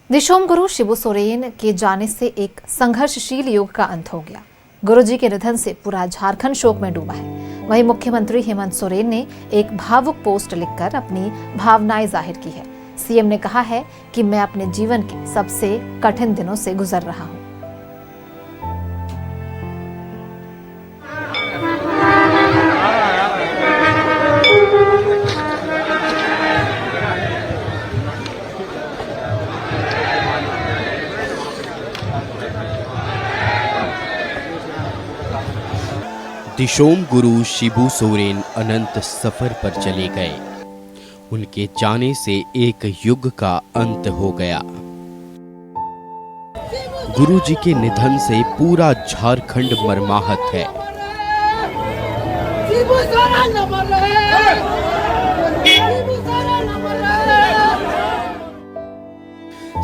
दिशोम गुरु शिबू सोरेन के जाने से एक संघर्षशील युग का अंत हो गया। गुरुजी के निधन से पूरा झारखंड शोक में डूबा है। वहीं मुख्यमंत्री हेमंत सोरेन ने एक भावुक पोस्ट लिखकर अपनी भावनाएं जाहिर की है। सीएम ने कहा है कि मैं अपने जीवन के सबसे कठिन दिनों से गुजर रहा हूं। दिशोम गुरु शिबू सोरेन अनंत सफर पर चले गए। उनके जाने से एक युग का अंत हो गया। गुरु जी के निधन से पूरा झारखंड मर्माहत है।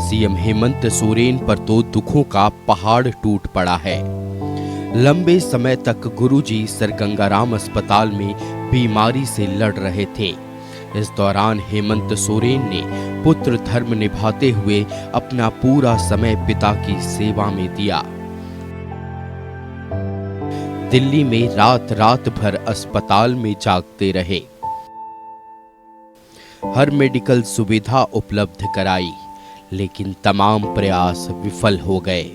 सीएम हेमंत सोरेन पर तो दुखों का पहाड़ टूट पड़ा है। लंबे समय तक गुरुजी सर गंगाराम अस्पताल में बीमारी से लड़ रहे थे। इस दौरान हेमंत सोरेन ने पुत्र धर्म निभाते हुए अपना पूरा समय पिता की सेवा में दिया। दिल्ली में रात रात भर अस्पताल में जागते रहे। हर मेडिकल सुविधा उपलब्ध कराई, लेकिन तमाम प्रयास विफल हो गए।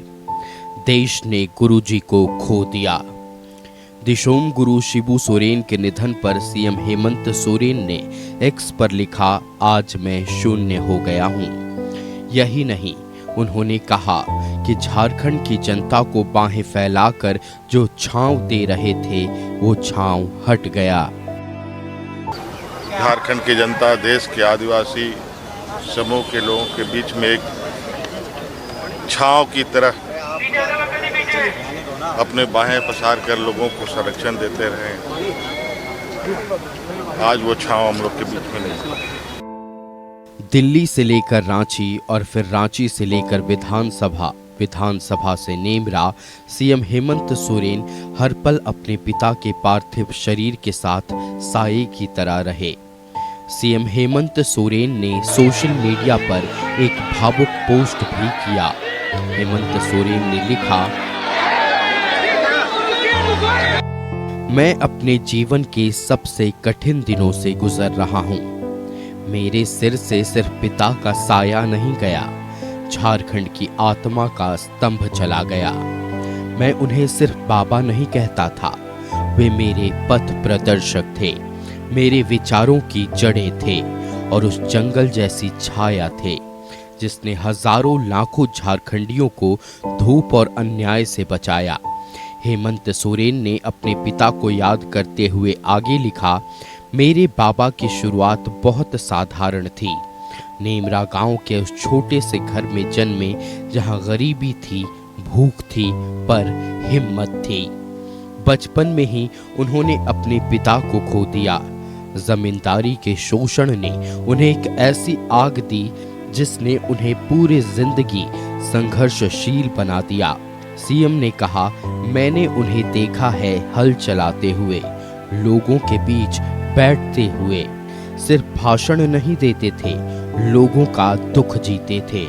देश ने गुरुजी को खो दिया। दिशोम गुरु शिबू सोरेन के निधन पर सीएम हेमंत सोरेन ने एक्स पर लिखा, आज मैं शून्य हो गया हूं। यही नहीं, उन्होंने कहा कि झारखंड की जनता को बाहें फैलाकर जो छांव दे रहे थे वो छांव हट गया। झारखंड की जनता देश के आदिवासी समूह के लोगों के बीच में एक छांव की तरह अपने बाहें पसार कर लोगों को संरक्षण देते रहे। आज वो छांव हम लोग के बीच में नहीं। दिल्ली से लेकर रांची और फिर रांची से लेकर विधानसभा से नेमरा, सीएम हेमंत सोरेन हर पल अपने पिता के पार्थिव शरीर के साथ साये की तरह रहे। सीएम हेमंत सोरेन ने सोशल मीडिया पर एक भावुक पोस्ट भी किया। हेमंत सोरेन ने लिखा, मैं अपने जीवन के सबसे कठिन दिनों से गुजर रहा हूं। मेरे सिर से सिर्फ पिता का साया नहीं गया, झारखंड की आत्मा का स्तंभ चला गया। मैं उन्हें सिर्फ बाबा नहीं कहता था, वे मेरे पथ प्रदर्शक थे, मेरे विचारों की जड़ें थे और उस जंगल जैसी छाया थे जिसने हजारों लाखों झारखंडियों को धूप और अन्याय से बचाया। हेमंत सोरेन ने अपने पिता को याद करते हुए आगे लिखा, मेरे बाबा की शुरुआत बहुत साधारण थी। नेमरा गांव के उस छोटे से घर में जन्मे जहां गरीबी थी, भूख थी, पर हिम्मत थी। बचपन में ही उन्होंने अपने पिता को खो दिया। जमींदारी के शोषण ने उन्हें एक ऐसी आग दी जिसने उन्हें पूरी जिंदगी संघर्षशील बना दिया। सीएम ने कहा, मैंने उन्हें देखा है हल चलाते हुए, लोगों के बीच बैठते हुए। सिर्फ भाषण नहीं देते थे, लोगों का दुख जीते थे।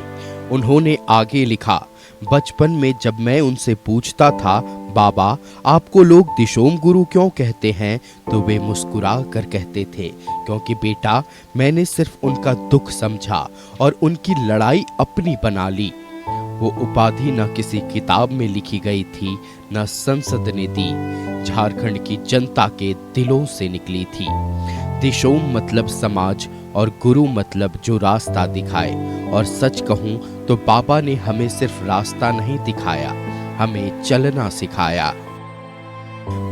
उन्होंने आगे लिखा, बचपन में जब मैं उनसे पूछता था, बाबा आपको लोग दिशोम गुरु क्यों कहते हैं, तो वे मुस्कुरा कर कहते थे, क्योंकि बेटा मैंने सिर्फ उनका दुख समझा और उनकी लड़ाई अपनी बना ली। वो उपाधि न किसी किताब में लिखी गई थी, न संसद ने दी, झारखंड की जनता के दिलों से निकली थी। दिशोम मतलब समाज और गुरु मतलब जो रास्ता दिखाए। और सच कहूं तो बाबा ने हमें सिर्फ रास्ता नहीं दिखाया, हमें चलना सिखाया।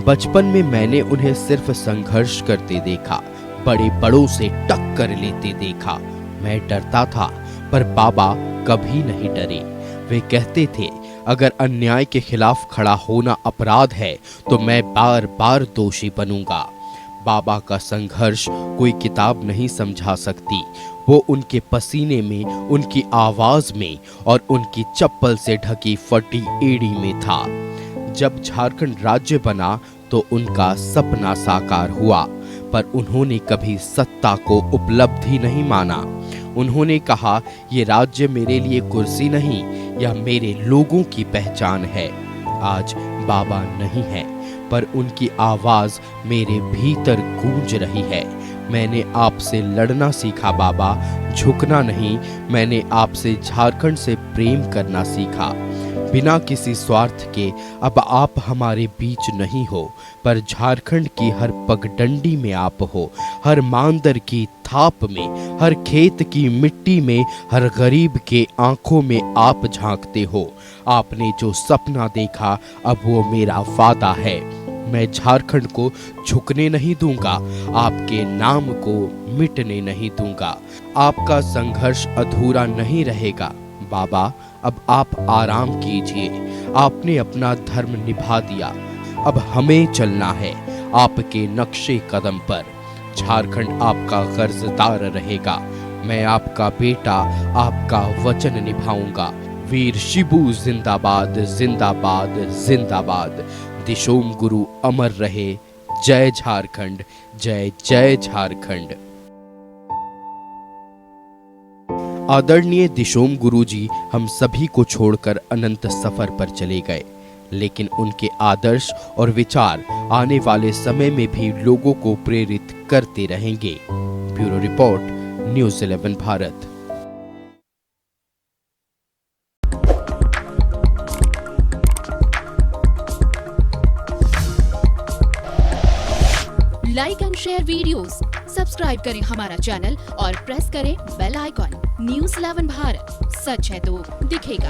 बचपन में मैंने उन्हें सिर्फ संघर्ष करते देखा, बड़े बड़ों से टक्कर लेते देखा। मैं डरता था, पर बाबा कभी नहीं डरे। वे कहते थे, अगर अन्याय के खिलाफ खड़ा होना अपराध है तो मैं बार बार दोषी बनूंगा। बाबा का संघर्ष कोई किताब नहीं समझा सकती, वो उनके पसीने में, उनकी आवाज में और उनकी चप्पल से ढकी फटी एड़ी में था। जब झारखंड राज्य बना तो उनका सपना साकार हुआ, पर उन्होंने कभी सत्ता को उपलब्धि नहीं माना। उन्होंने कहा, ये राज्य मेरे लिए कुर्सी नहीं, यह मेरे लोगों की पहचान है। आज बाबा नहीं है, पर उनकी आवाज मेरे भीतर गूंज रही है। मैंने आपसे लड़ना सीखा बाबा, झुकना नहीं। मैंने आपसे झारखंड से प्रेम करना सीखा। बिना किसी स्वार्थ के अब आप हमारे बीच नहीं हो, पर झारखंड की हर पगडंडी में आप हो, हर मांदर की थाप में, हर खेत की मिट्टी में, हर गरीब के आंखों में आप झांकते हो। आपने जो सपना देखा अब वो मेरा वादा है। मैं झारखंड को झुकने नहीं दूंगा, आपके नाम को मिटने नहीं दूंगा। आपका संघर्ष अधूरा नहीं रहेगा। बाबा, अब आप आराम कीजिए। आपने अपना धर्म निभा दिया, अब हमें चलना है आपके नक्शे कदम पर। झारखंड आपका कर्जदार रहेगा। मैं आपका बेटा आपका वचन निभाऊंगा। वीर शिबू जिंदाबाद, जिंदाबाद, जिंदाबाद। दिशोम गुरु अमर रहे। जय झारखंड, जय जय झारखंड। आदरणीय दिशोम गुरु जी हम सभी को छोड़कर अनंत सफर पर चले गए, लेकिन उनके आदर्श और विचार आने वाले समय में भी लोगों को प्रेरित करते रहेंगे। Bureau report, news 11 Bharat. Like and share videos, subscribe करें हमारा चैनल और प्रेस करें बेल आइकॉन। न्यूज़ 11 भारत, सच है तो दिखेगा।